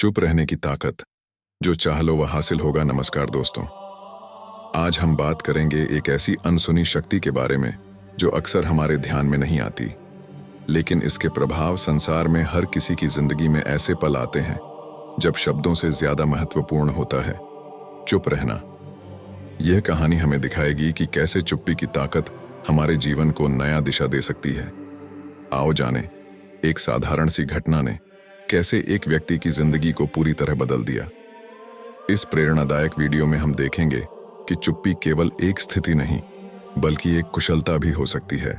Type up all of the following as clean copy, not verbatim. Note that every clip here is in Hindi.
चुप रहने की ताकत, जो चाह लो वह हासिल होगा। नमस्कार दोस्तों, आज हम बात करेंगे एक ऐसी अनसुनी शक्ति के बारे में जो अक्सर हमारे ध्यान में नहीं आती, लेकिन इसके प्रभाव संसार में हर किसी की जिंदगी में ऐसे पल आते हैं जब शब्दों से ज्यादा महत्वपूर्ण होता है चुप रहना। यह कहानी हमें दिखाएगी कि कैसे चुप्पी की ताकत हमारे जीवन को नया दिशा दे सकती है। आओ जाने, एक साधारण सी घटना ने कैसे एक व्यक्ति की जिंदगी को पूरी तरह बदल दिया। इस प्रेरणादायक वीडियो में हम देखेंगे कि चुप्पी केवल एक स्थिति नहीं, बल्कि एक कुशलता भी हो सकती है।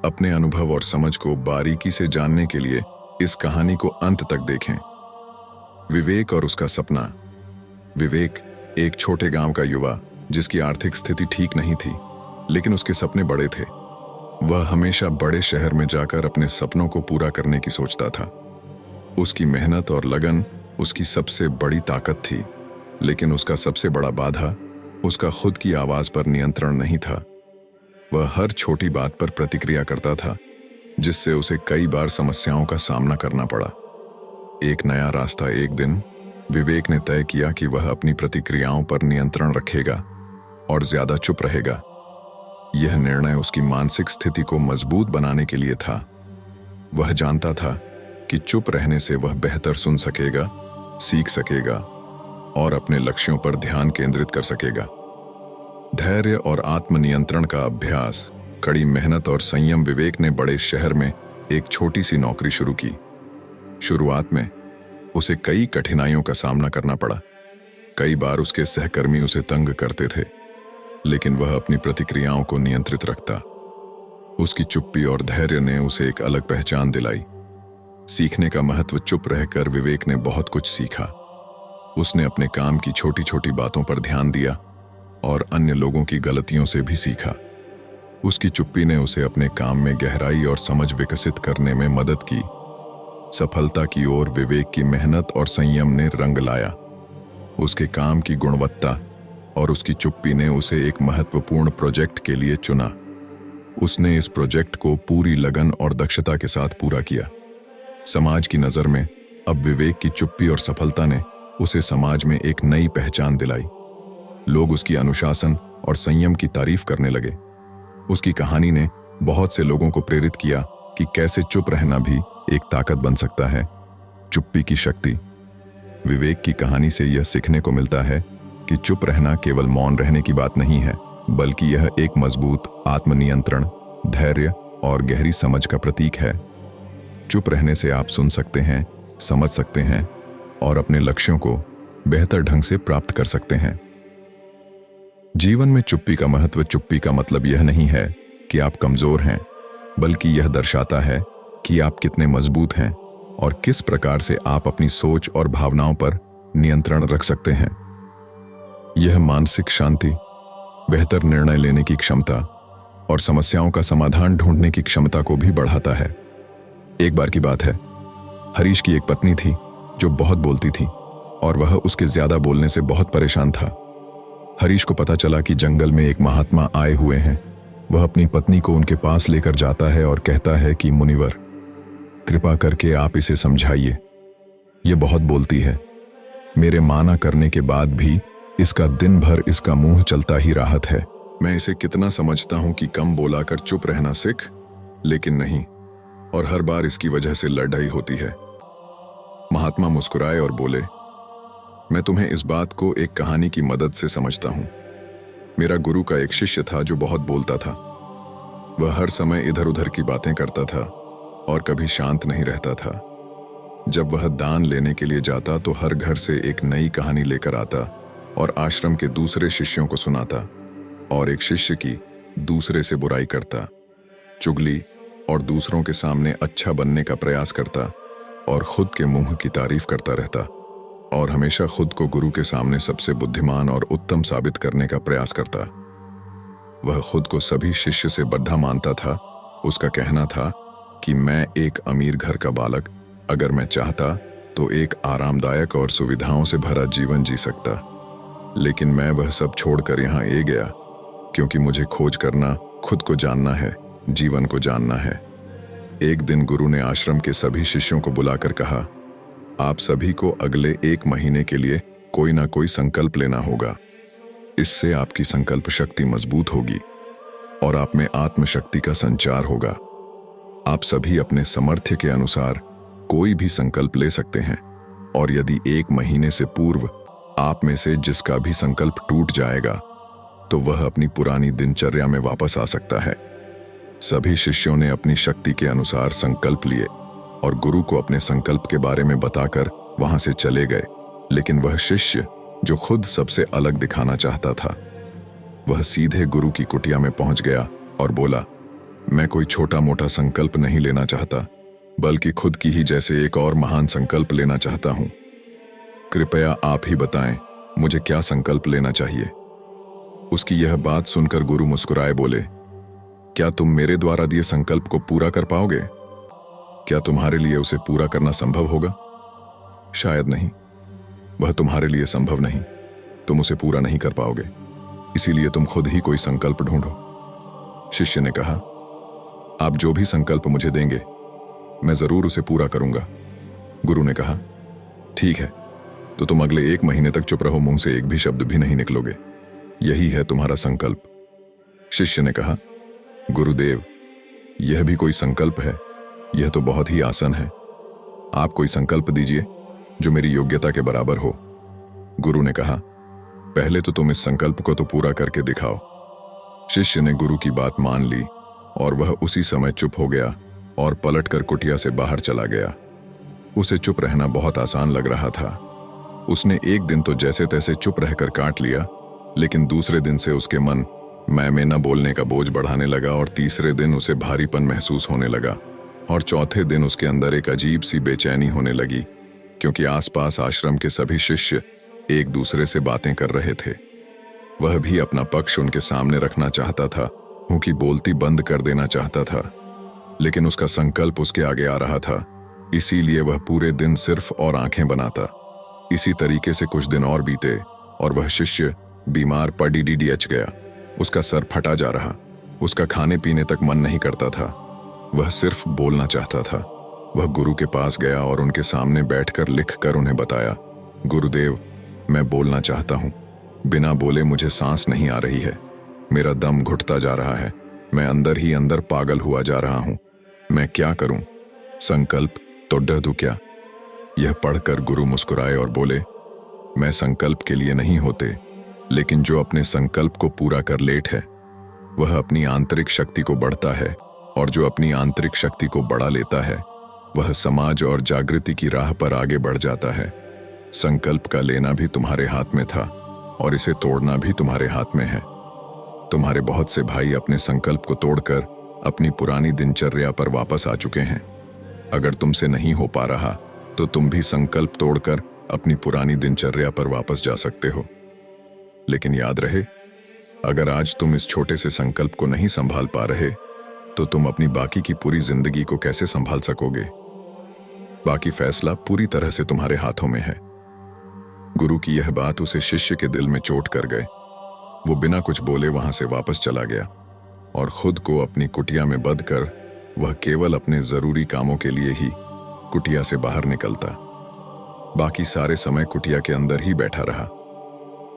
अपने अनुभव और समझ को बारीकी से जानने के लिए इस कहानी को अंत तक देखें। विवेक और उसका सपना। विवेक एक छोटे गांव का युवा जिसकी आर्थिक स्थिति ठीक नहीं थी, लेकिन उसके सपने बड़े थे। वह हमेशा बड़े शहर में जाकर अपने सपनों को पूरा करने की सोचता था। उसकी मेहनत और लगन उसकी सबसे बड़ी ताकत थी, लेकिन उसका सबसे बड़ा बाधा उसका खुद की आवाज पर नियंत्रण नहीं था। वह हर छोटी बात पर प्रतिक्रिया करता था, जिससे उसे कई बार समस्याओं का सामना करना पड़ा। एक नया रास्ता। एक दिन विवेक ने तय किया कि वह अपनी प्रतिक्रियाओं पर नियंत्रण रखेगा और ज्यादा चुप रहेगा। यह निर्णय उसकी मानसिक स्थिति को मजबूत बनाने के लिए था। वह जानता था कि चुप रहने से वह बेहतर सुन सकेगा, सीख सकेगा और अपने लक्ष्यों पर ध्यान केंद्रित कर सकेगा। धैर्य और आत्मनियंत्रण का अभ्यास, कड़ी मेहनत और संयम। विवेक ने बड़े शहर में एक छोटी सी नौकरी शुरू की। शुरुआत में उसे कई कठिनाइयों का सामना करना पड़ा। कई बार उसके सहकर्मी उसे तंग करते थे, लेकिन वह अपनी प्रतिक्रियाओं को नियंत्रित रखता। उसकी चुप्पी और धैर्य ने उसे एक अलग पहचान दिलाई। सीखने का महत्व। चुप रहकर विवेक ने बहुत कुछ सीखा। उसने अपने काम की छोटी छोटी बातों पर ध्यान दिया और अन्य लोगों की गलतियों से भी सीखा। उसकी चुप्पी ने उसे अपने काम में गहराई और समझ विकसित करने में मदद की। सफलता की ओर विवेक की मेहनत और संयम ने रंग लाया। उसके काम की गुणवत्ता और उसकी चुप्पी ने उसे एक महत्वपूर्ण प्रोजेक्ट के लिए चुना। उसने इस प्रोजेक्ट को पूरी लगन और दक्षता के साथ पूरा किया। समाज की नजर में अब विवेक की चुप्पी और सफलता ने उसे समाज में एक नई पहचान दिलाई। लोग उसकी अनुशासन और संयम की तारीफ करने लगे। उसकी कहानी ने बहुत से लोगों को प्रेरित किया कि कैसे चुप रहना भी एक ताकत बन सकता है। चुप्पी की शक्ति। विवेक की कहानी से यह सीखने को मिलता है कि चुप रहना केवल मौन रहने की बात नहीं है, बल्कि यह एक मजबूत आत्मनियंत्रण, धैर्य और गहरी समझ का प्रतीक है। चुप रहने से आप सुन सकते हैं, समझ सकते हैं और अपने लक्ष्यों को बेहतर ढंग से प्राप्त कर सकते हैं। जीवन में चुप्पी का महत्व। चुप्पी का मतलब यह नहीं है कि आप कमजोर हैं, बल्कि यह दर्शाता है कि आप कितने मजबूत हैं और किस प्रकार से आप अपनी सोच और भावनाओं पर नियंत्रण रख सकते हैं। यह मानसिक शांति, बेहतर निर्णय लेने की क्षमता और समस्याओं का समाधान ढूंढने की क्षमता को भी बढ़ाता है। एक बार की बात है, हरीश की एक पत्नी थी जो बहुत बोलती थी और वह उसके ज्यादा बोलने से बहुत परेशान था। हरीश को पता चला कि जंगल में एक महात्मा आए हुए हैं। वह अपनी पत्नी को उनके पास लेकर जाता है और कहता है कि मुनिवर, कृपा करके आप इसे समझाइए। ये बहुत बोलती है। मेरे माना करने के बाद भी इसका दिन भर इसका मुंह चलता ही राहत है। मैं इसे कितना समझता हूं कि कम बोला कर चुप रहना सीख, लेकिन नहीं, और हर बार इसकी वजह से लड़ाई होती है। महात्मा मुस्कुराए और बोले, मैं तुम्हें इस बात को एक कहानी की मदद से समझता हूं। मेरा गुरु का एक शिष्य था जो बहुत बोलता था। वह हर समय इधर उधर की बातें करता था और कभी शांत नहीं रहता था। जब वह दान लेने के लिए जाता तो हर घर से एक नई कहानी लेकर आता और आश्रम के दूसरे शिष्यों को सुनाता, और एक शिष्य की दूसरे से बुराई करता, चुगली और दूसरों के सामने अच्छा बनने का प्रयास करता और खुद के मुंह की तारीफ करता रहता, और हमेशा खुद को गुरु के सामने सबसे बुद्धिमान और उत्तम साबित करने का प्रयास करता। वह खुद को सभी शिष्य से बद्धा मानता था। उसका कहना था कि मैं एक अमीर घर का बालक, अगर मैं चाहता तो एक आरामदायक और सुविधाओं से भरा जीवन जी सकता, लेकिन मैं वह सब छोड़कर यहाँ आ गया क्योंकि मुझे खोज करना, खुद को जानना है, जीवन को जानना है। एक दिन गुरु ने आश्रम के सभी शिष्यों को बुलाकर कहा, आप सभी को अगले 1 महीने के लिए कोई ना कोई संकल्प लेना होगा। इससे आपकी संकल्प शक्ति मजबूत होगी और आप में आत्मशक्ति का संचार होगा। आप सभी अपने सामर्थ्य के अनुसार कोई भी संकल्प ले सकते हैं और यदि 1 महीने से पूर्व आप में से जिसका भी संकल्प टूट जाएगा तो वह अपनी पुरानी दिनचर्या में वापस आ सकता है। सभी शिष्यों ने अपनी शक्ति के अनुसार संकल्प लिए और गुरु को अपने संकल्प के बारे में बताकर वहां से चले गए। लेकिन वह शिष्य जो खुद सबसे अलग दिखाना चाहता था, वह सीधे गुरु की कुटिया में पहुंच गया और बोला, मैं कोई छोटा मोटा संकल्प नहीं लेना चाहता, बल्कि खुद की ही जैसे एक और महान संकल्प लेना चाहता हूं। कृपया आप ही बताएं, मुझे क्या संकल्प लेना चाहिए। उसकी यह बात सुनकर गुरु मुस्कुराए बोले, क्या तुम मेरे द्वारा दिए संकल्प को पूरा कर पाओगे? क्या तुम्हारे लिए उसे पूरा करना संभव होगा? शायद नहीं, वह तुम्हारे लिए संभव नहीं। तुम उसे पूरा नहीं कर पाओगे, इसीलिए तुम खुद ही कोई संकल्प ढूंढो। शिष्य ने कहा, आप जो भी संकल्प मुझे देंगे मैं जरूर उसे पूरा करूंगा। गुरु ने कहा, ठीक है, तो तुम अगले 1 महीने तक चुप रहो, मुंह से एक भी शब्द भी नहीं निकलोगे। यही है तुम्हारा संकल्प। शिष्य ने कहा, गुरुदेव, यह भी कोई संकल्प है? यह तो बहुत ही आसान है। आप कोई संकल्प दीजिए जो मेरी योग्यता के बराबर हो। गुरु ने कहा, पहले तो तुम इस संकल्प को तो पूरा करके दिखाओ। शिष्य ने गुरु की बात मान ली और वह उसी समय चुप हो गया और पलटकर कुटिया से बाहर चला गया। उसे चुप रहना बहुत आसान लग रहा था। उसने एक दिन तो जैसे तैसे चुप रहकर काट लिया, लेकिन दूसरे दिन से उसके मन मैं न बोलने का बोझ बढ़ाने लगा और तीसरे दिन उसे भारीपन महसूस होने लगा और चौथे दिन उसके अंदर एक अजीब सी बेचैनी होने लगी, क्योंकि आसपास आश्रम के सभी शिष्य एक दूसरे से बातें कर रहे थे। वह भी अपना पक्ष उनके सामने रखना चाहता था, उनकी बोलती बंद कर देना चाहता था, लेकिन उसका संकल्प उसके आगे आ रहा था, इसीलिए वह पूरे दिन सिर्फ और आंखें बनाता। इसी तरीके से कुछ दिन और बीते और वह शिष्य बीमार पड़ी गया। उसका सर फटा जा रहा, उसका खाने पीने तक मन नहीं करता था, वह सिर्फ बोलना चाहता था। वह गुरु के पास गया और उनके सामने बैठकर लिखकर उन्हें बताया, गुरुदेव, मैं बोलना चाहता हूँ, बिना बोले मुझे सांस नहीं आ रही है, मेरा दम घुटता जा रहा है, मैं अंदर ही अंदर पागल हुआ जा रहा हूँ, मैं क्या करूँ? संकल्प तो डर दूं क्या? यह पढ़कर गुरु मुस्कुराए और बोले, मैं संकल्प के लिए नहीं होते, लेकिन जो अपने संकल्प को पूरा कर लेट है वह अपनी आंतरिक शक्ति को बढ़ता है, और जो अपनी आंतरिक शक्ति को बढ़ा लेता है वह समाज और जागृति की राह पर आगे बढ़ जाता है। संकल्प का लेना भी तुम्हारे हाथ में था और इसे तोड़ना भी तुम्हारे हाथ में है। तुम्हारे बहुत से भाई अपने संकल्प को तोड़कर अपनी पुरानी दिनचर्या पर वापस आ चुके हैं। अगर तुमसे नहीं हो पा रहा तो तुम भी संकल्प तोड़कर अपनी पुरानी दिनचर्या पर वापस जा सकते हो। लेकिन याद रहे, अगर आज तुम इस छोटे से संकल्प को नहीं संभाल पा रहे तो तुम अपनी बाकी की पूरी जिंदगी को कैसे संभाल सकोगे? बाकी फैसला पूरी तरह से तुम्हारे हाथों में है। गुरु की यह बात उसे शिष्य के दिल में चोट कर गए। वो बिना कुछ बोले वहां से वापस चला गया और खुद को अपनी कुटिया में बंद कर वह केवल अपने जरूरी कामों के लिए ही कुटिया से बाहर निकलता। बाकी सारे समय कुटिया के अंदर ही बैठा रहा।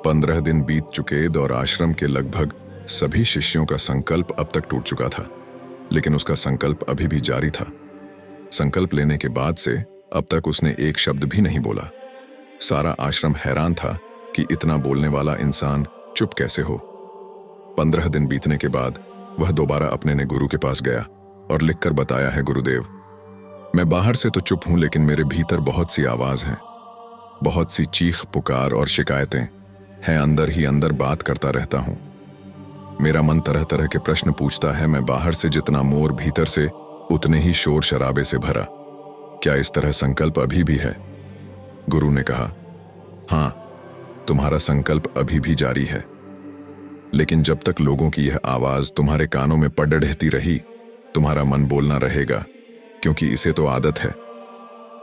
15 दिन बीत चुके और आश्रम के लगभग सभी शिष्यों का संकल्प अब तक टूट चुका था, लेकिन उसका संकल्प अभी भी जारी था। संकल्प लेने के बाद से अब तक उसने एक शब्द भी नहीं बोला। सारा आश्रम हैरान था कि इतना बोलने वाला इंसान चुप कैसे हो। 15 दिन बीतने के बाद वह दोबारा अपने ने गुरु के पास गया और लिखकर बताया है, गुरुदेव, मैं बाहर से तो चुप हूं, लेकिन मेरे भीतर बहुत सी आवाज हैं, बहुत सी चीख पुकार और शिकायतें हैं। अंदर ही अंदर बात करता रहता हूं। मेरा मन तरह तरह के प्रश्न पूछता है। मैं बाहर से जितना मोर, भीतर से उतने ही शोर शराबे से भरा। क्या इस तरह संकल्प अभी भी है? गुरु ने कहा, हाँ, तुम्हारा संकल्प अभी भी जारी है, लेकिन जब तक लोगों की यह आवाज तुम्हारे कानों में पड़ रहती रही, तुम्हारा मन बोलना रहेगा, क्योंकि इसे तो आदत है।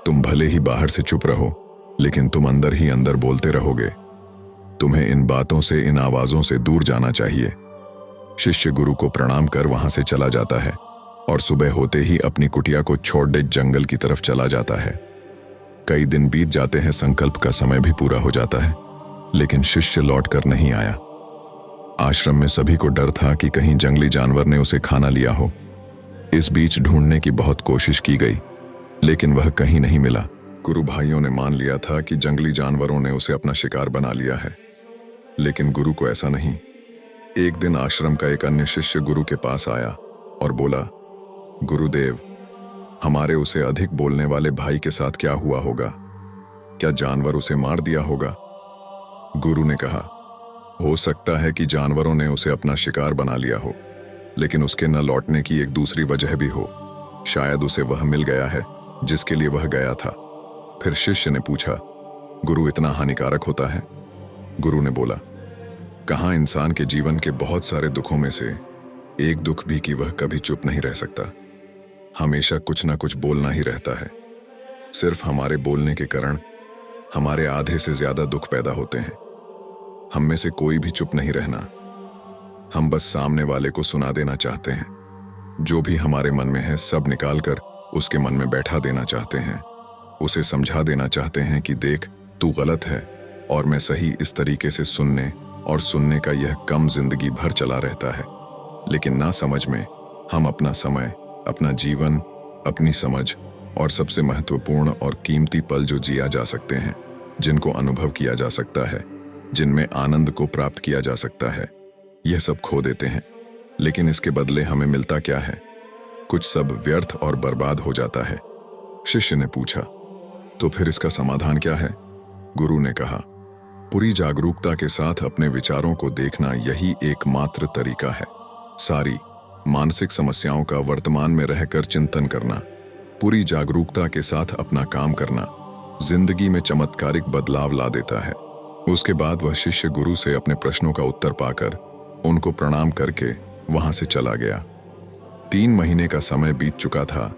तुम भले ही बाहर से चुप रहो, लेकिन तुम अंदर ही अंदर बोलते रहोगे। तुम्हें इन बातों से, इन आवाजों से दूर जाना चाहिए। शिष्य गुरु को प्रणाम कर वहां से चला जाता है और सुबह होते ही अपनी कुटिया को छोड़ जंगल की तरफ चला जाता है। कई दिन बीत जाते हैं, संकल्प का समय भी पूरा हो जाता है, लेकिन शिष्य लौट कर नहीं आया। आश्रम में सभी को डर था कि कहीं जंगली जानवर ने उसे खाना लिया हो। इस बीच ढूंढने की बहुत कोशिश की गई, लेकिन वह कहीं नहीं मिला। गुरु भाइयों ने मान लिया था कि जंगली जानवरों ने उसे अपना शिकार बना लिया है, लेकिन गुरु को ऐसा नहीं। एक दिन आश्रम का एक अन्य शिष्य गुरु के पास आया और बोला, गुरुदेव, हमारे उसे अधिक बोलने वाले भाई के साथ क्या हुआ होगा? क्या जानवर उसे मार दिया होगा? गुरु ने कहा, हो सकता है कि जानवरों ने उसे अपना शिकार बना लिया हो, लेकिन उसके न लौटने की एक दूसरी वजह भी हो। शायद उसे वह मिल गया है जिसके लिए वह गया था। फिर शिष्य ने पूछा, गुरु, इतना हानिकारक होता है? गुरु ने बोला, कहाँ इंसान के जीवन के बहुत सारे दुखों में से एक दुख भी कि वह कभी चुप नहीं रह सकता। हमेशा कुछ ना कुछ बोलना ही रहता है। सिर्फ हमारे बोलने के कारण हमारे आधे से ज्यादा दुख पैदा होते हैं। हम में से कोई भी चुप नहीं रहना। हम बस सामने वाले को सुना देना चाहते हैं। जो भी हमारे मन में है सब निकालकर उसके मन में बैठा देना चाहते हैं। उसे समझा देना चाहते हैं कि देख, तू गलत है और मैं सही। इस तरीके से सुनने और सुनने का यह कम जिंदगी भर चला रहता है। लेकिन ना समझ में हम अपना समय, अपना जीवन, अपनी समझ और सबसे महत्वपूर्ण और कीमती पल जो जिया जा सकते हैं, जिनको अनुभव किया जा सकता है, जिनमें आनंद को प्राप्त किया जा सकता है, यह सब खो देते हैं। लेकिन इसके बदले हमें मिलता क्या है? कुछ सब व्यर्थ और बर्बाद हो जाता है। शिष्य ने पूछा, तो फिर इसका समाधान क्या है? गुरु ने कहा, पूरी जागरूकता के साथ अपने विचारों को देखना यही एकमात्र तरीका है। सारी मानसिक समस्याओं का वर्तमान में रहकर चिंतन करना, पूरी जागरूकता के साथ अपना काम करना जिंदगी में चमत्कारिक बदलाव ला देता है। उसके बाद वह शिष्य गुरु से अपने प्रश्नों का उत्तर पाकर उनको प्रणाम करके वहां से चला गया। 3 महीने का समय बीत चुका था,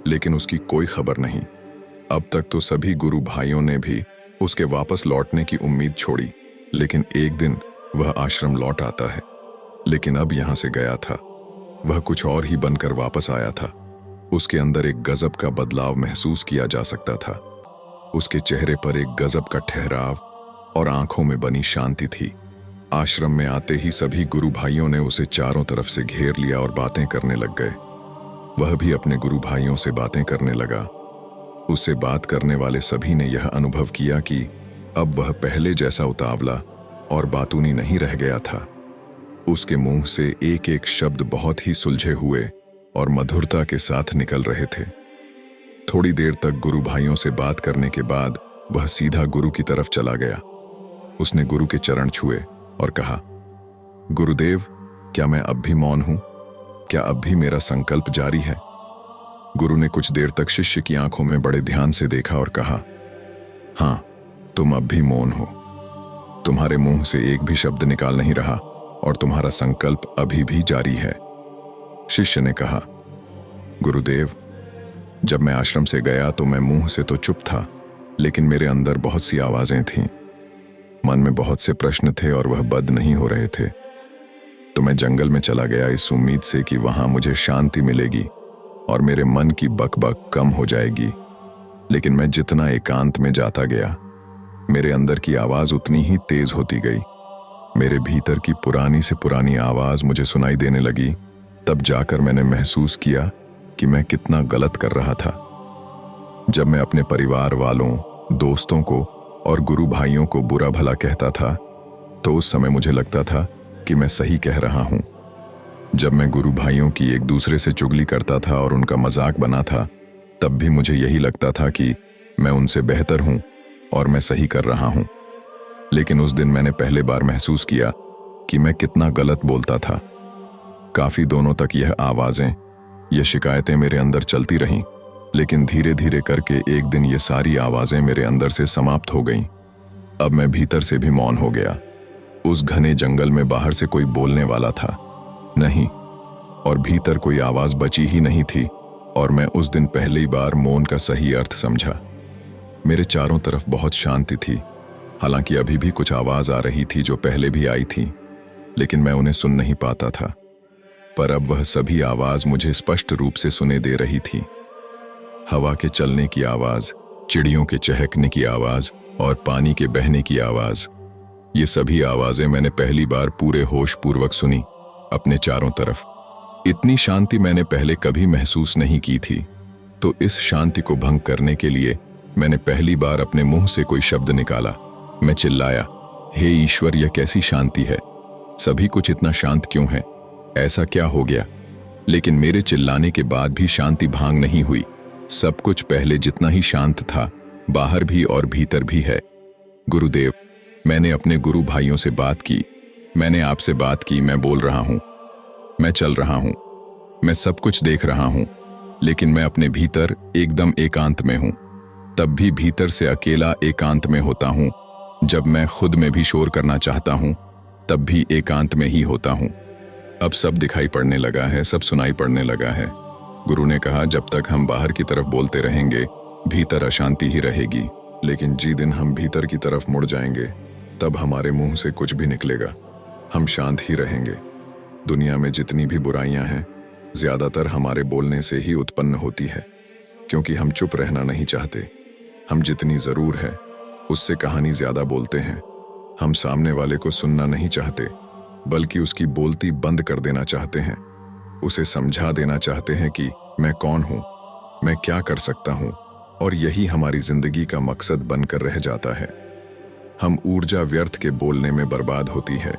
लेकिन उसकी कोई खबर नहीं। अब तक तो सभी गुरु भाइयों ने भी उसके वापस लौटने की उम्मीद छोड़ी, लेकिन एक दिन वह आश्रम लौट आता है। लेकिन अब यहां से गया था, वह कुछ और ही बनकर वापस आया था। उसके अंदर एक गजब का बदलाव महसूस किया जा सकता था। उसके चेहरे पर एक गजब का ठहराव और आंखों में बनी शांति थी। आश्रम में आते ही सभी गुरु भाइयों ने उसे चारों तरफ से घेर लिया और बातें करने लग गए। वह भी अपने गुरु भाइयों से बातें करने लगा। उससे बात करने वाले सभी ने यह अनुभव किया कि अब वह पहले जैसा उतावला और बातूनी नहीं रह गया था। उसके मुंह से एक एक शब्द बहुत ही सुलझे हुए और मधुरता के साथ निकल रहे थे। थोड़ी देर तक गुरु भाइयों से बात करने के बाद वह सीधा गुरु की तरफ चला गया। उसने गुरु के चरण छुए और कहा, गुरुदेव, क्या मैं अब भी मौन हूं? क्या अब भी मेरा संकल्प जारी है? गुरु ने कुछ देर तक शिष्य की आंखों में बड़े ध्यान से देखा और कहा, हां, तुम अब भी मौन हो। तुम्हारे मुंह से एक भी शब्द निकाल नहीं रहा और तुम्हारा संकल्प अभी भी जारी है। शिष्य ने कहा, गुरुदेव, जब मैं आश्रम से गया तो मैं मुंह से तो चुप था, लेकिन मेरे अंदर बहुत सी आवाजें थीं। मन में बहुत से प्रश्न थे और वह बंद नहीं हो रहे थे। तो मैं जंगल में चला गया इस उम्मीद से कि वहां मुझे शांति मिलेगी और मेरे मन की बकबक कम हो जाएगी। लेकिन मैं जितना एकांत में जाता गया, मेरे अंदर की आवाज उतनी ही तेज होती गई। मेरे भीतर की पुरानी से पुरानी आवाज मुझे सुनाई देने लगी। तब जाकर मैंने महसूस किया कि मैं कितना गलत कर रहा था। जब मैं अपने परिवार वालों, दोस्तों को और गुरु भाइयों को बुरा भला कहता था, तो उस समय मुझे लगता था कि मैं सही कह रहा हूं। जब मैं गुरु भाइयों की एक दूसरे से चुगली करता था और उनका मजाक बना था, तब भी मुझे यही लगता था कि मैं उनसे बेहतर हूं और मैं सही कर रहा हूं। लेकिन उस दिन मैंने पहले बार महसूस किया कि मैं कितना गलत बोलता था। काफी दिनों तक यह आवाजें, यह शिकायतें मेरे अंदर चलती रहीं, लेकिन धीरे धीरे करके एक दिन ये सारी आवाजें मेरे अंदर से समाप्त हो गईं। अब मैं भीतर से भी मौन हो गया। उस घने जंगल में बाहर से कोई बोलने वाला था नहीं, और भीतर कोई आवाज बची ही नहीं थी। और मैं उस दिन पहली बार मौन का सही अर्थ समझा। मेरे चारों तरफ बहुत शांति थी। हालांकि अभी भी कुछ आवाज आ रही थी जो पहले भी आई थी, लेकिन मैं उन्हें सुन नहीं पाता था। पर अब वह सभी आवाज मुझे स्पष्ट रूप से सुने दे रही थी। हवा के चलने की आवाज, चिड़ियों के चहकने की आवाज और पानी के बहने की आवाज। ये सभी आवाजें मैंने पहली बार पूरे होश पूर्वक सुनी। अपने चारों तरफ इतनी शांति मैंने पहले कभी महसूस नहीं की थी। तो इस शांति को भंग करने के लिए मैंने पहली बार अपने मुंह से कोई शब्द निकाला। मैं चिल्लाया, हे ईश्वर, यह कैसी शांति है? सभी कुछ इतना शांत क्यों है? ऐसा क्या हो गया? लेकिन मेरे चिल्लाने के बाद भी शांति भांग नहीं हुई। सब कुछ पहले जितना ही शांत था, बाहर भी और भीतर भी है। गुरुदेव, मैंने अपने गुरु भाइयों से बात की, मैंने आपसे बात की। मैं बोल रहा हूं, मैं चल रहा हूं, मैं सब कुछ देख रहा हूं, लेकिन मैं अपने भीतर एकदम एकांत में हूं। तब भी भीतर से अकेला एकांत में होता हूं। जब मैं खुद में भी शोर करना चाहता हूं, तब भी एकांत में ही होता हूं। अब सब दिखाई पड़ने लगा है, सब सुनाई पड़ने लगा है। गुरु ने कहा, जब तक हम बाहर की तरफ बोलते रहेंगे, भीतर अशांति ही रहेगी। लेकिन जिस दिन हम भीतर की तरफ मुड़ जाएंगे, तब हमारे मुंह से कुछ भी निकलेगा, हम शांत ही रहेंगे। दुनिया में जितनी भी बुराइयां हैं, ज्यादातर हमारे बोलने से ही उत्पन्न होती है, क्योंकि हम चुप रहना नहीं चाहते। हम जितनी जरूर है उससे कहानी ज्यादा बोलते हैं। हम सामने वाले को सुनना नहीं चाहते, बल्कि उसकी बोलती बंद कर देना चाहते हैं। उसे समझा देना चाहते हैं कि मैं कौन हूं, मैं क्या कर सकता हूं, और यही हमारी जिंदगी का मकसद बनकर रह जाता है। हम ऊर्जा व्यर्थ के बोलने में बर्बाद होती है।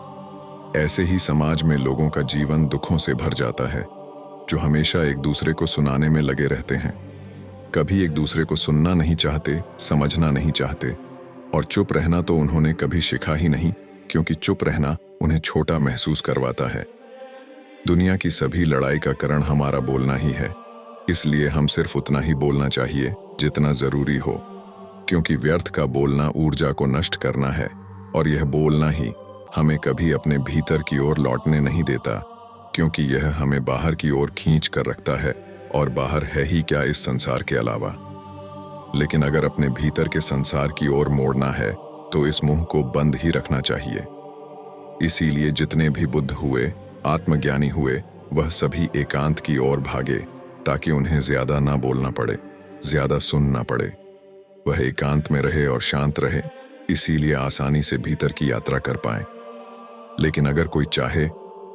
ऐसे ही समाज में लोगों का जीवन दुखों से भर जाता है, जो हमेशा एक दूसरे को सुनाने में लगे रहते हैं। कभी एक दूसरे को सुनना नहीं चाहते, समझना नहीं चाहते, और चुप रहना तो उन्होंने कभी सीखा ही नहीं, क्योंकि चुप रहना उन्हें छोटा महसूस करवाता है। दुनिया की सभी लड़ाई का कारण हमारा बोलना ही है, इसलिए हम सिर्फ उतना ही बोलना चाहिए जितना जरूरी हो, क्योंकि व्यर्थ का बोलना ऊर्जा को नष्ट करना है, और यह बोलना ही हमें कभी अपने भीतर की ओर लौटने नहीं देता, क्योंकि यह हमें बाहर की ओर खींच कर रखता है, और बाहर है ही क्या इस संसार के अलावा। लेकिन अगर अपने भीतर के संसार की ओर मोड़ना है, तो इस मुंह को बंद ही रखना चाहिए। इसीलिए जितने भी बुद्ध हुए, आत्मज्ञानी हुए, वह सभी एकांत की ओर भागे, ताकि उन्हें ज्यादा ना बोलना पड़े, ज्यादा सुनना पड़े। वह एकांत में रहे और शांत रहे, इसीलिए आसानी से भीतर की यात्रा कर पाए। लेकिन अगर कोई चाहे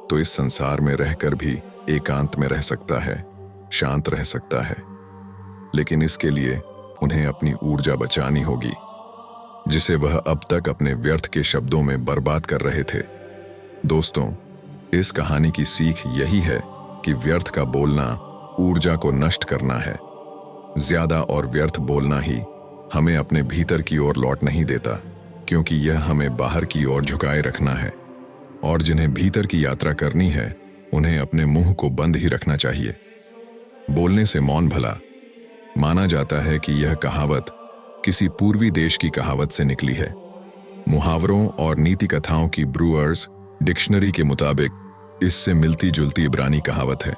तो इस संसार में रहकर भी एकांत में रह सकता है, शांत रह सकता है। लेकिन इसके लिए उन्हें अपनी ऊर्जा बचानी होगी, जिसे वह अब तक अपने व्यर्थ के शब्दों में बर्बाद कर रहे थे। दोस्तों, इस कहानी की सीख यही है कि व्यर्थ का बोलना ऊर्जा को नष्ट करना है। ज्यादा और व्यर्थ बोलना ही हमें अपने भीतर की ओर लौट नहीं देता, क्योंकि यह हमें बाहर की ओर झुकाए रखना है। और जिन्हें भीतर की यात्रा करनी है, उन्हें अपने मुंह को बंद ही रखना चाहिए। बोलने से मौन भला। माना जाता है कि यह कहावत किसी पूर्वी देश की कहावत से निकली है। मुहावरों और नीति कथाओं की ब्रूअर्स डिक्शनरी के मुताबिक इससे मिलती जुलती इब्रानी कहावत है।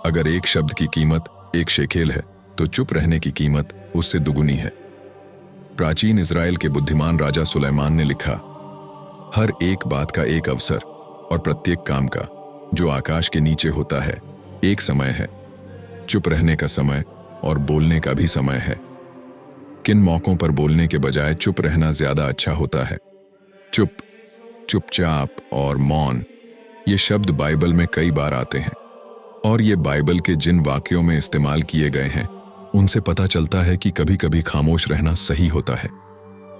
अगर एक शब्द की कीमत 1 शेकेल है, तो चुप रहने की कीमत उससे दुगुनी है। प्राचीन इज़राइल के बुद्धिमान राजा सुलेमान ने लिखा, हर एक बात का एक अवसर, और प्रत्येक काम का जो आकाश के नीचे होता है एक समय है। चुप रहने का समय और बोलने का भी समय है। किन मौकों पर बोलने के बजाय चुप रहना ज्यादा अच्छा होता है? चुप, चुपचाप और मौन, ये शब्द बाइबल में कई बार आते हैं, और ये बाइबल के जिन वाक्यों में इस्तेमाल किए गए हैं, उनसे पता चलता है कि कभी कभी खामोश रहना सही होता है।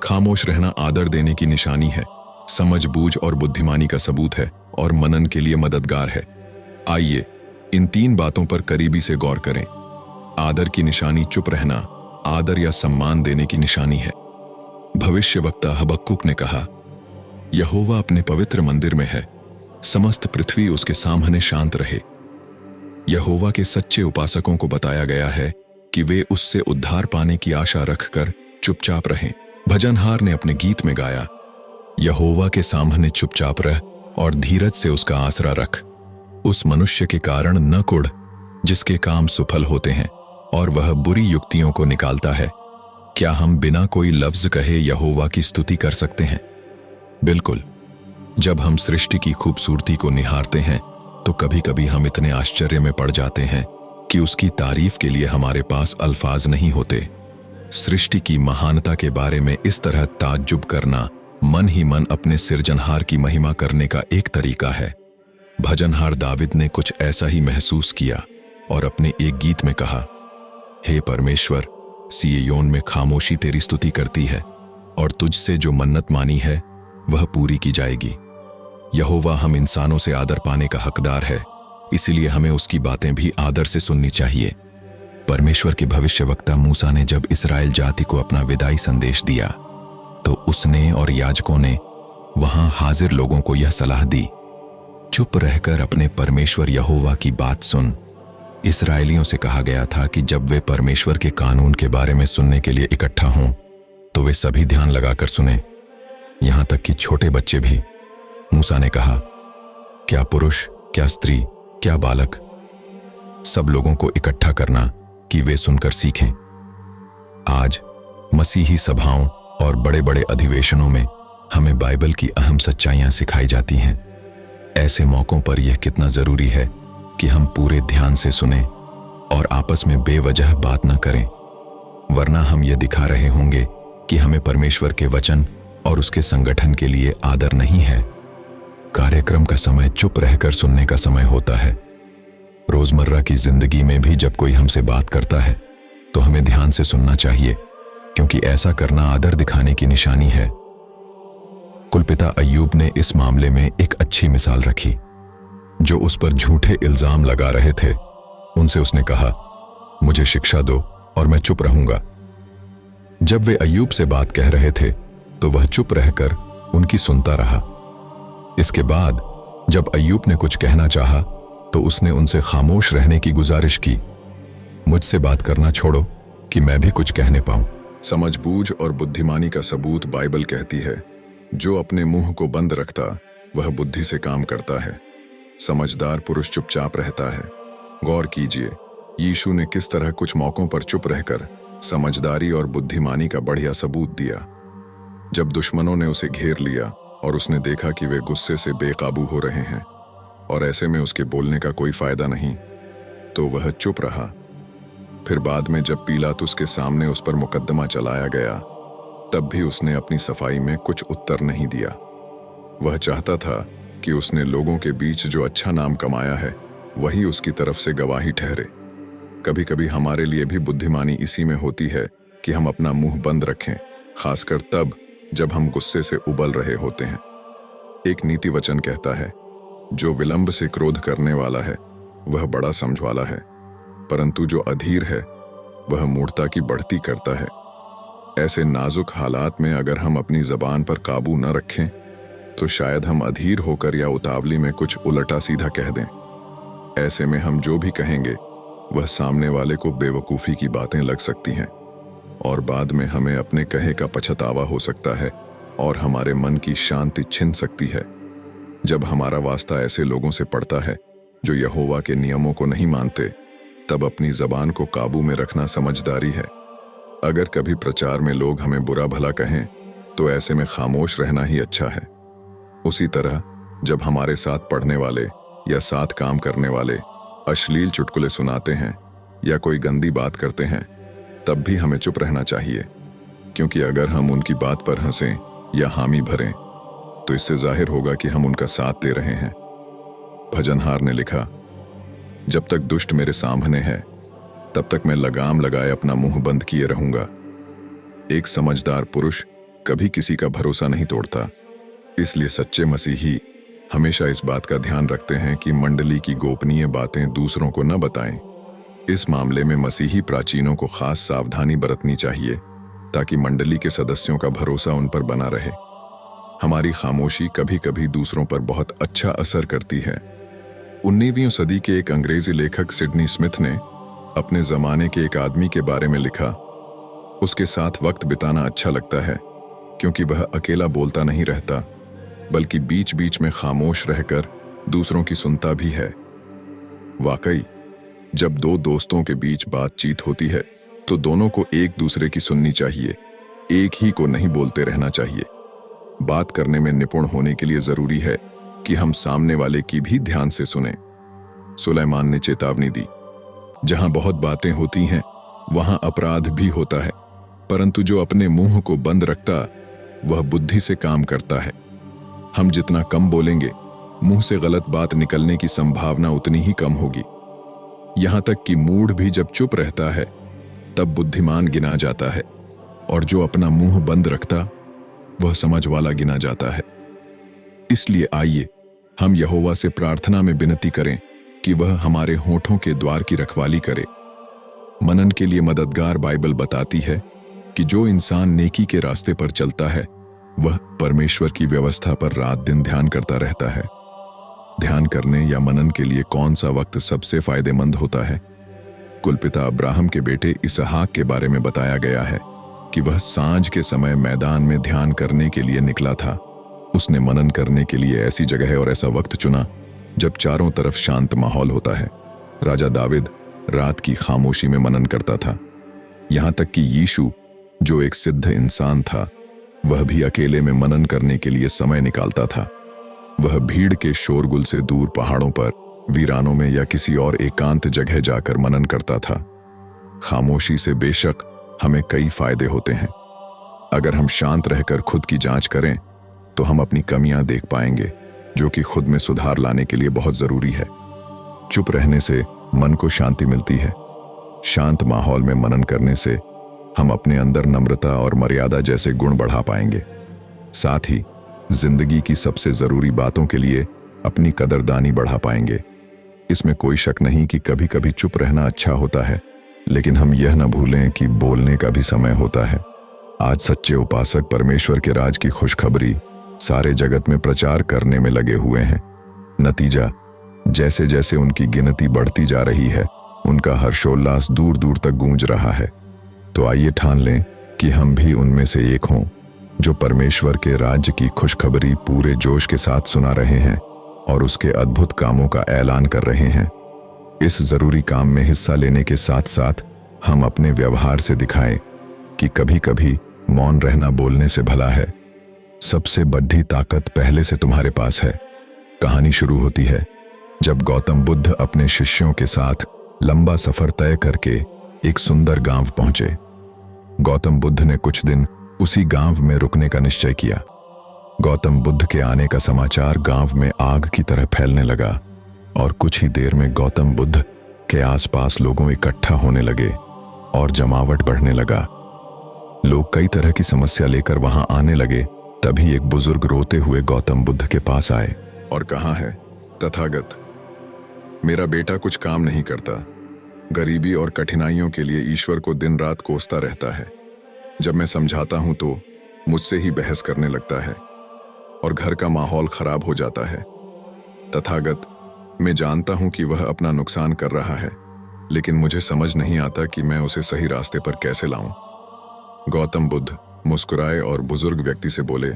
खामोश रहना आदर देने की निशानी है, समझबूझ और बुद्धिमानी का सबूत है, और मनन के लिए मददगार है। आइए इन 3 बातों पर करीबी से गौर करें। आदर की निशानी चुप रहना आदर या सम्मान देने की निशानी है। भविष्यवक्ता हबक्कुक ने कहा, यहोवा अपने पवित्र मंदिर में है, समस्त पृथ्वी उसके सामने शांत रहे। यहोवा के सच्चे उपासकों को बताया गया है कि वे उससे उद्धार पाने की आशा रखकर चुपचाप रहें। भजनहार ने अपने गीत में गाया, यहोवा के सामने चुपचाप रह और धीरज से उसका आसरा रख। उस मनुष्य के कारण न कुढ़ जिसके काम सुफल होते हैं, और वह बुरी युक्तियों को निकालता है। क्या हम बिना कोई लफ्ज कहे यहोवा की स्तुति कर सकते हैं? बिल्कुल। जब हम सृष्टि की खूबसूरती को निहारते हैं, तो कभी कभी हम इतने आश्चर्य में पड़ जाते हैं कि उसकी तारीफ के लिए हमारे पास अल्फाज नहीं होते। सृष्टि की महानता के बारे में इस तरह ताज्जुब करना मन ही मन अपने सृजनहार की महिमा करने का एक तरीका है। भजनहार दाविद ने कुछ ऐसा ही महसूस किया और अपने एक गीत में कहा, हे परमेश्वर, सिय्योन में खामोशी तेरी स्तुति करती है और तुझसे जो मन्नत मानी है वह पूरी की जाएगी। यहोवा हम इंसानों से आदर पाने का हकदार है, इसीलिए हमें उसकी बातें भी आदर से सुननी चाहिए। परमेश्वर के भविष्यवक्ता मूसा ने जब इस्राएल जाति को अपना विदाई संदेश दिया तो उसने और याजकों ने वहां हाजिर लोगों को यह सलाह दी, चुप रहकर अपने परमेश्वर यहोवा की बात सुन। इस्राएलियों से कहा गया था कि जब वे परमेश्वर के कानून के बारे में सुनने के लिए इकट्ठा हों तो वे सभी ध्यान लगाकर सुने, यहां तक कि छोटे बच्चे भी। मूसा ने कहा, क्या पुरुष, क्या स्त्री, क्या बालक, सब लोगों को इकट्ठा करना कि वे सुनकर सीखें। आज मसीही सभाओं और बड़े बड़े अधिवेशनों में हमें बाइबल की अहम सच्चाइयां सिखाई जाती हैं। ऐसे मौकों पर यह कितना जरूरी है कि हम पूरे ध्यान से सुने और आपस में बेवजह बात न करें, वरना हम यह दिखा रहे होंगे कि हमें परमेश्वर के वचन और उसके संगठन के लिए आदर नहीं है। कार्यक्रम का समय चुप रहकर सुनने का समय होता है। रोजमर्रा की जिंदगी में भी जब कोई हमसे बात करता है तो हमें ध्यान से सुनना चाहिए, क्योंकि ऐसा करना आदर दिखाने की निशानी है। कुलपिता अय्यूब ने इस मामले में एक अच्छी मिसाल रखी। जो उस पर झूठे इल्जाम लगा रहे थे, उनसे उसने कहा, मुझे शिक्षा दो और मैं चुप रहूंगा। जब वे अय्यूब से बात कह रहे थे तो वह चुप रहकर उनकी सुनता रहा। इसके बाद जब अय्यूब ने कुछ कहना चाहा तो उसने उनसे खामोश रहने की गुजारिश की, मुझसे बात करना छोड़ो कि मैं भी कुछ कहने पाऊं। समझबूझ और बुद्धिमानी का सबूत बाइबल कहती है, जो अपने मुंह को बंद रखता वह बुद्धि से काम करता है। समझदार पुरुष चुपचाप रहता है। गौर कीजिए, यीशु ने किस तरह कुछ मौकों पर चुप रहकर समझदारी और बुद्धिमानी का बढ़िया सबूत दिया। जब दुश्मनों ने उसे घेर लिया और उसने देखा कि वे गुस्से से बेकाबू हो रहे हैं और ऐसे में उसके बोलने का कोई फायदा नहीं, तो वह चुप रहा। फिर बाद में जब पीलातुस के सामने उस पर मुकदमा चलाया गया, तब भी उसने अपनी सफाई में कुछ उत्तर नहीं दिया। वह चाहता था कि उसने लोगों के बीच जो अच्छा नाम कमाया है वही उसकी तरफ से गवाही ठहरे। कभी कभी हमारे लिए भी बुद्धिमानी इसी में होती है कि हम अपना मुंह बंद रखें, खासकर तब जब हम गुस्से से उबल रहे होते हैं। एक नीति वचन कहता है, जो विलंब से क्रोध करने वाला है वह बड़ा समझवाला है, परंतु जो अधीर है वह मूर्खता की बढ़ती करता है। ऐसे नाजुक हालात में अगर हम अपनी जबान पर काबू न रखें तो शायद हम अधीर होकर या उतावली में कुछ उलटा सीधा कह दें। ऐसे में हम जो भी कहेंगे वह सामने वाले को बेवकूफ़ी की बातें लग सकती हैं और बाद में हमें अपने कहे का पछतावा हो सकता है और हमारे मन की शांति छिन सकती है। जब हमारा वास्ता ऐसे लोगों से पड़ता है जो यहोवा के नियमों को नहीं मानते, तब अपनी जबान को काबू में रखना समझदारी है। अगर कभी प्रचार में लोग हमें बुरा भला कहें तो ऐसे में खामोश रहना ही अच्छा है। उसी तरह जब हमारे साथ पढ़ने वाले या साथ काम करने वाले अश्लील चुटकुले सुनाते हैं या कोई गंदी बात करते हैं, तब भी हमें चुप रहना चाहिए, क्योंकि अगर हम उनकी बात पर हंसें या हामी भरें तो इससे जाहिर होगा कि हम उनका साथ दे रहे हैं। भजनहार ने लिखा, जब तक दुष्ट मेरे सामने है तब तक मैं लगाम लगाए अपना मुंह बंद किए रहूंगा। एक समझदार पुरुष कभी किसी का भरोसा नहीं तोड़ता, इसलिए सच्चे मसीही हमेशा इस बात का ध्यान रखते हैं कि मंडली की गोपनीय बातें दूसरों को न बताएं। इस मामले में मसीही प्राचीनों को खास सावधानी बरतनी चाहिए ताकि मंडली के सदस्यों का भरोसा उन पर बना रहे। हमारी खामोशी कभी कभी दूसरों पर बहुत अच्छा असर करती है। 19वीं सदी के एक अंग्रेजी लेखक सिडनी स्मिथ ने अपने जमाने के एक आदमी के बारे में लिखा, उसके साथ वक्त बिताना अच्छा लगता है क्योंकि वह अकेला बोलता नहीं रहता, बल्कि बीच बीच में खामोश रहकर दूसरों की सुनता भी है। वाकई, जब दो दोस्तों के बीच बातचीत होती है तो दोनों को एक दूसरे की सुननी चाहिए, एक ही को नहीं बोलते रहना चाहिए। बात करने में निपुण होने के लिए जरूरी है कि हम सामने वाले की भी ध्यान से सुनें। सुलेमान ने चेतावनी दी, जहां बहुत बातें होती हैं वहां अपराध भी होता है। परंतु जो अपने मुंह को बंद रखता वह बुद्धि से काम करता है। हम जितना कम बोलेंगे, मुंह से गलत बात निकलने की संभावना उतनी ही कम होगी। यहां तक कि मूढ़ भी जब चुप रहता है तब बुद्धिमान गिना जाता है, और जो अपना मुंह बंद रखता वह समझ वाला गिना जाता है। इसलिए आइए हम यहोवा से प्रार्थना में विनती करें कि वह हमारे होठों के द्वार की रखवाली करे। मनन के लिए मददगार बाइबल बताती है कि जो इंसान नेकी के रास्ते पर चलता है वह परमेश्वर की व्यवस्था पर रात दिन ध्यान करता रहता है। ध्यान करने या मनन के लिए कौन सा वक्त सबसे फायदेमंद होता है? कुलपिता अब्राहम के बेटे इसहाक के बारे में बताया गया है कि वह सांझ के समय मैदान में ध्यान करने के लिए निकला था। उसने मनन करने के लिए ऐसी जगह और ऐसा वक्त चुना जब चारों तरफ शांत माहौल होता है। राजा दाविद रात की खामोशी में मनन करता था। यहां तक कि यीशु, जो एक सिद्ध इंसान था, वह भी अकेले में मनन करने के लिए समय निकालता था। वह भीड़ के शोरगुल से दूर पहाड़ों पर, वीरानों में या किसी और एकांत जगह जाकर मनन करता था। खामोशी से बेशक हमें कई फायदे होते हैं। अगर हम शांत रहकर खुद की जांच करें तो हम अपनी कमियां देख पाएंगे, जो कि खुद में सुधार लाने के लिए बहुत जरूरी है। चुप रहने से मन को शांति मिलती है। शांत माहौल में मनन करने से हम अपने अंदर नम्रता और मर्यादा जैसे गुण बढ़ा पाएंगे। साथ ही जिंदगी की सबसे जरूरी बातों के लिए अपनी कदरदानी बढ़ा पाएंगे। इसमें कोई शक नहीं कि कभी कभी चुप रहना अच्छा होता है, लेकिन हम यह न भूलें कि बोलने का भी समय होता है। आज सच्चे उपासक परमेश्वर के राज की खुशखबरी सारे जगत में प्रचार करने में लगे हुए हैं। नतीजा, जैसे जैसे उनकी गिनती बढ़ती जा रही है, उनका हर्षोल्लास दूर दूर तक गूंज रहा है। तो आइए ठान लें कि हम भी उनमें से एक हों, जो परमेश्वर के राज्य की खुशखबरी पूरे जोश के साथ सुना रहे हैं और उसके अद्भुत कामों का ऐलान कर रहे हैं। इस जरूरी काम में हिस्सा लेने के साथ साथ हम अपने व्यवहार से दिखाएं कि कभी कभी मौन रहना बोलने से भला है। सबसे बड़ी ताकत पहले से तुम्हारे पास है। कहानी शुरू होती है जब गौतम बुद्ध अपने शिष्यों के साथ लंबा सफर तय करके एक सुंदर गांव पहुंचे। गौतम बुद्ध ने कुछ दिन उसी गांव में रुकने का निश्चय किया। गौतम बुद्ध के आने का समाचार गांव में आग की तरह फैलने लगा और कुछ ही देर में गौतम बुद्ध के आसपास लोगों इकट्ठा होने लगे और जमावट बढ़ने लगा। लोग कई तरह की समस्या लेकर वहां आने लगे। तभी एक बुजुर्ग रोते हुए गौतम बुद्ध के पास आए और कहा है, तथागत, मेरा बेटा कुछ काम नहीं करता। गरीबी और कठिनाइयों के लिए ईश्वर को दिन रात कोसता रहता है। जब मैं समझाता हूं तो मुझसे ही बहस करने लगता है और घर का माहौल खराब हो जाता है। तथागत, मैं जानता हूं कि वह अपना नुकसान कर रहा है, लेकिन मुझे समझ नहीं आता कि मैं उसे सही रास्ते पर कैसे लाऊं। गौतम बुद्ध मुस्कुराए और बुजुर्ग व्यक्ति से बोले,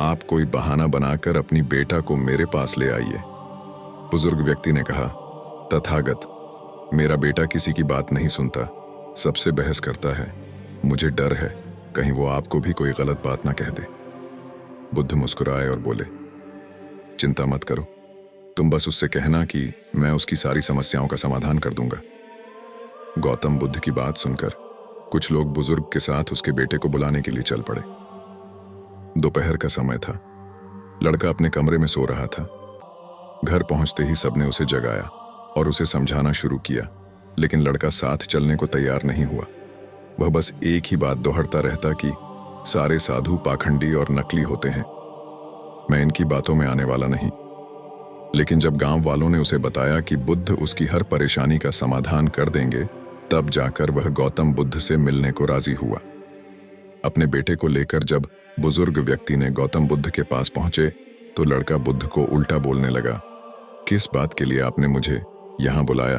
आप कोई बहाना बनाकर अपनी बेटा को मेरे पास ले आइए। बुजुर्ग व्यक्ति ने कहा, तथागत, मेरा बेटा किसी की बात नहीं सुनता, सबसे बहस करता है। मुझे डर है कहीं वो आपको भी कोई गलत बात ना कह दे। बुद्ध मुस्कुराए और बोले, चिंता मत करो, तुम बस उससे कहना कि मैं उसकी सारी समस्याओं का समाधान कर दूंगा। गौतम बुद्ध की बात सुनकर कुछ लोग बुजुर्ग के साथ उसके बेटे को बुलाने के लिए चल पड़े। दोपहर का समय था। लड़का अपने कमरे में सो रहा था। घर पहुंचते ही सबने उसे जगाया और उसे समझाना शुरू किया, लेकिन लड़का साथ चलने को तैयार नहीं हुआ। वह बस एक ही बात दोहराता रहता कि सारे साधु पाखंडी और नकली होते हैं, मैं इनकी बातों में आने वाला नहीं। लेकिन जब गांव वालों ने उसे बताया कि बुद्ध उसकी हर परेशानी का समाधान कर देंगे, तब जाकर वह गौतम बुद्ध से मिलने को राजी हुआ। अपने बेटे को लेकर जब बुजुर्ग व्यक्ति ने गौतम बुद्ध के पास पहुंचे तो लड़का बुद्ध को उल्टा बोलने लगा, किस बात के लिए आपने मुझे यहां बुलाया?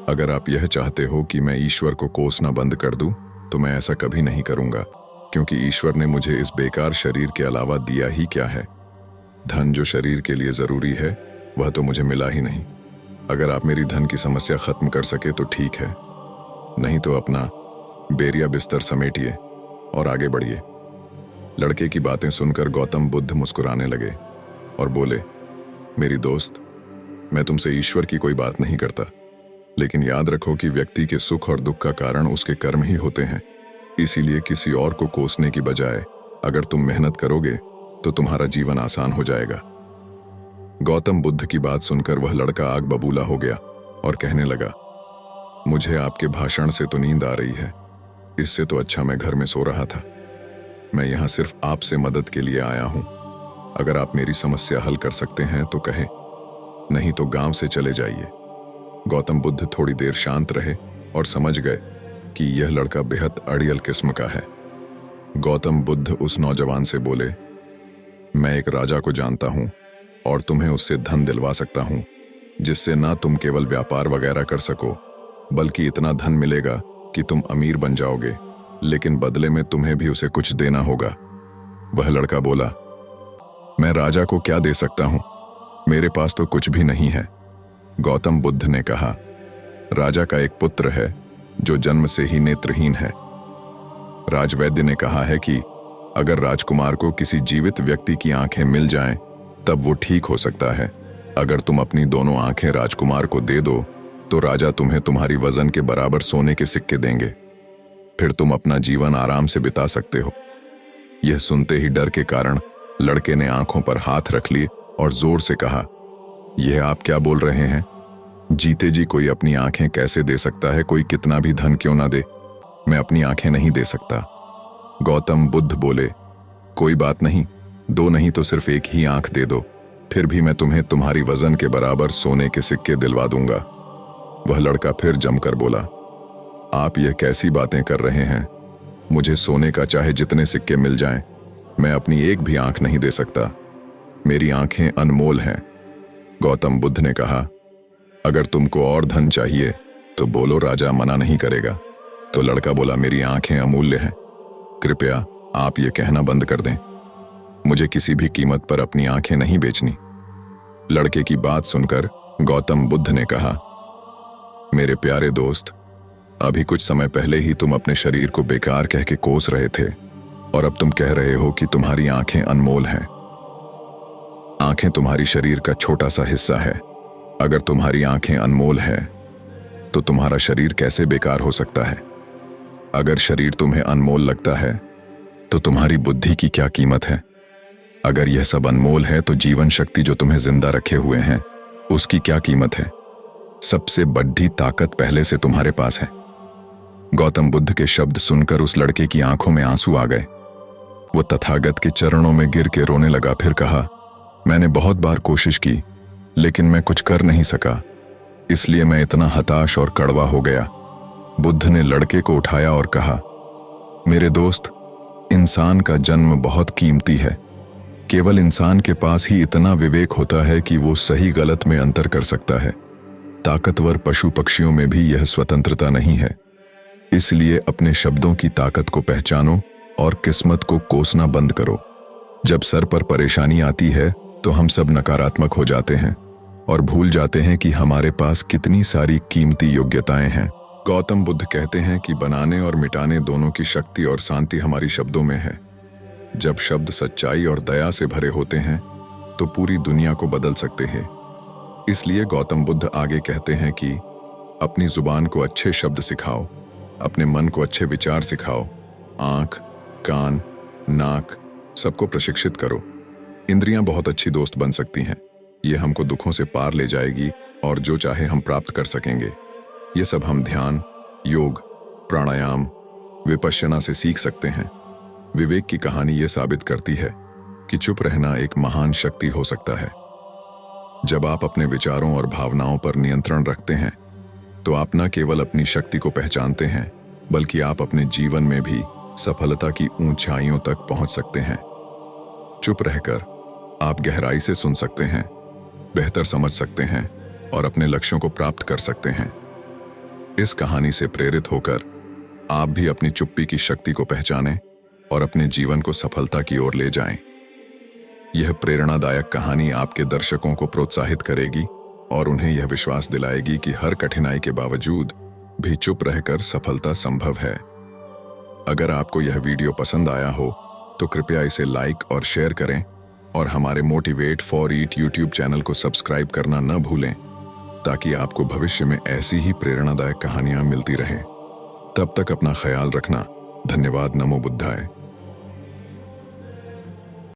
अगर आप यह चाहते हो कि मैं ईश्वर को कोसना बंद कर दूं, तो मैं ऐसा कभी नहीं करूंगा, क्योंकि ईश्वर ने मुझे इस बेकार शरीर के अलावा दिया ही क्या है। धन जो शरीर के लिए जरूरी है वह तो मुझे मिला ही नहीं। अगर आप मेरी धन की समस्या खत्म कर सके तो ठीक है, नहीं तो अपना बेरिया बिस्तर समेटिए और आगे बढ़िए। लड़के की बातें सुनकर गौतम बुद्ध मुस्कुराने लगे और बोले, मेरी दोस्त, मैं तुमसे ईश्वर की कोई बात नहीं करता, लेकिन याद रखो कि व्यक्ति के सुख और दुख का कारण उसके कर्म ही होते हैं। इसीलिए किसी और को कोसने की बजाय अगर तुम मेहनत करोगे तो तुम्हारा जीवन आसान हो जाएगा। गौतम बुद्ध की बात सुनकर वह लड़का आग बबूला हो गया और कहने लगा, मुझे आपके भाषण से तो नींद आ रही है, इससे तो अच्छा मैं घर में सो रहा था। मैं यहाँ सिर्फ आपसे मदद के लिए आया हूँ। अगर आप मेरी समस्या हल कर सकते हैं तो कहें, नहीं तो गांव से चले जाइए। गौतम बुद्ध थोड़ी देर शांत रहे और समझ गए कि यह लड़का बेहद अड़ियल किस्म का है। गौतम बुद्ध उस नौजवान से बोले, मैं एक राजा को जानता हूँ और तुम्हें उससे धन दिलवा सकता हूँ, जिससे ना तुम केवल व्यापार वगैरह कर सको, बल्कि इतना धन मिलेगा कि तुम अमीर बन जाओगे, लेकिन बदले में तुम्हें भी उसे कुछ देना होगा। वह लड़का बोला, मैं राजा को क्या दे सकता हूँ, मेरे पास तो कुछ भी नहीं है। गौतम बुद्ध ने कहा, राजा का एक पुत्र है जो जन्म से ही नेत्रहीन है। राजवैद्य ने कहा है कि अगर राजकुमार को किसी जीवित व्यक्ति की आंखें मिल जाएं, तब वो ठीक हो सकता है। अगर तुम अपनी दोनों आंखें राजकुमार को दे दो तो राजा तुम्हें तुम्हारी वजन के बराबर सोने के सिक्के देंगे, फिर तुम अपना जीवन आराम से बिता सकते हो। यह सुनते ही डर के कारण लड़के ने आंखों पर हाथ रख लिए और जोर से कहा, यह आप क्या बोल रहे हैं? जीते जी कोई अपनी आंखें कैसे दे सकता है? कोई कितना भी धन क्यों ना दे, मैं अपनी आंखें नहीं दे सकता। गौतम बुद्ध बोले, कोई बात नहीं, दो नहीं तो सिर्फ एक ही आंख दे दो, फिर भी मैं तुम्हें तुम्हारी वजन के बराबर सोने के सिक्के दिलवा दूंगा। वह लड़का फिर जमकर बोला, आप यह कैसी बातें कर रहे हैं? मुझे सोने का चाहे जितने सिक्के मिल जाएं, मैं अपनी एक भी आंख नहीं दे सकता। मेरी आंखें अनमोल हैं। गौतम बुद्ध ने कहा, अगर तुमको और धन चाहिए तो बोलो, राजा मना नहीं करेगा। तो लड़का बोला, मेरी आंखें अमूल्य हैं, कृपया आप ये कहना बंद कर दें। मुझे किसी भी कीमत पर अपनी आंखें नहीं बेचनी। लड़के की बात सुनकर गौतम बुद्ध ने कहा, मेरे प्यारे दोस्त, अभी कुछ समय पहले ही तुम अपने शरीर को बेकार कह के कोस रहे थे और अब तुम कह रहे हो कि तुम्हारी आंखें अनमोल हैं। आंखें तुम्हारी शरीर का छोटा सा हिस्सा है। अगर तुम्हारी आंखें अनमोल हैं तो तुम्हारा शरीर कैसे बेकार हो सकता है? अगर शरीर तुम्हें अनमोल लगता है तो तुम्हारी बुद्धि की क्या कीमत है? अगर यह सब अनमोल है तो जीवन शक्ति जो तुम्हें जिंदा रखे हुए हैं उसकी क्या कीमत है? सबसे बड़ी ताकत पहले से तुम्हारे पास है। गौतम बुद्ध के शब्द सुनकर उस लड़के की आंखों में आंसू आ गए। वो तथागत के चरणों में गिर के रोने लगा, फिर कहा, मैंने बहुत बार कोशिश की लेकिन मैं कुछ कर नहीं सका, इसलिए मैं इतना हताश और कड़वा हो गया। बुद्ध ने लड़के को उठाया और कहा, मेरे दोस्त, इंसान का जन्म बहुत कीमती है। केवल इंसान के पास ही इतना विवेक होता है कि वो सही गलत में अंतर कर सकता है। ताकतवर पशु पक्षियों में भी यह स्वतंत्रता नहीं है। इसलिए अपने शब्दों की ताकत को पहचानो और किस्मत को कोसना बंद करो। जब सर पर परेशानी आती है तो हम सब नकारात्मक हो जाते हैं और भूल जाते हैं कि हमारे पास कितनी सारी कीमती योग्यताएं हैं। गौतम बुद्ध कहते हैं कि बनाने और मिटाने दोनों की शक्ति और शांति हमारी शब्दों में है। जब शब्द सच्चाई और दया से भरे होते हैं तो पूरी दुनिया को बदल सकते हैं। इसलिए गौतम बुद्ध आगे कहते हैं कि अपनी जुबान को अच्छे शब्द सिखाओ, अपने मन को अच्छे विचार सिखाओ, आंख, कान, नाक सबको प्रशिक्षित करो। इंद्रियां बहुत अच्छी दोस्त बन सकती हैं। ये हमको दुखों से पार ले जाएगी और जो चाहे हम प्राप्त कर सकेंगे। ये सब हम ध्यान, योग, प्राणायाम, विपश्यना से सीख सकते हैं। विवेक की कहानी ये साबित करती है कि चुप रहना एक महान शक्ति हो सकता है। जब आप अपने विचारों और भावनाओं पर नियंत्रण रखते हैं तो आप न केवल अपनी शक्ति को पहचानते हैं, बल्कि आप अपने जीवन में भी सफलता की ऊंचाइयों तक पहुंच सकते हैं। चुप रहकर आप गहराई से सुन सकते हैं, बेहतर समझ सकते हैं और अपने लक्ष्यों को प्राप्त कर सकते हैं। इस कहानी से प्रेरित होकर आप भी अपनी चुप्पी की शक्ति को पहचानें और अपने जीवन को सफलता की ओर ले जाएं। यह प्रेरणादायक कहानी आपके दर्शकों को प्रोत्साहित करेगी और उन्हें यह विश्वास दिलाएगी कि हर कठिनाई के बावजूद भी चुप रहकर सफलता संभव है। अगर आपको यह वीडियो पसंद आया हो तो कृपया इसे लाइक और शेयर करें और हमारे motivate for eat YouTube channel को सब्सक्राइब करना न भूलें, ताकि आपको भविष्य में ऐसी ही प्रेरणादायक कहानियां मिलती रहें। तब तक अपना ख्याल रखना। धन्यवाद। नमो बुद्धाय।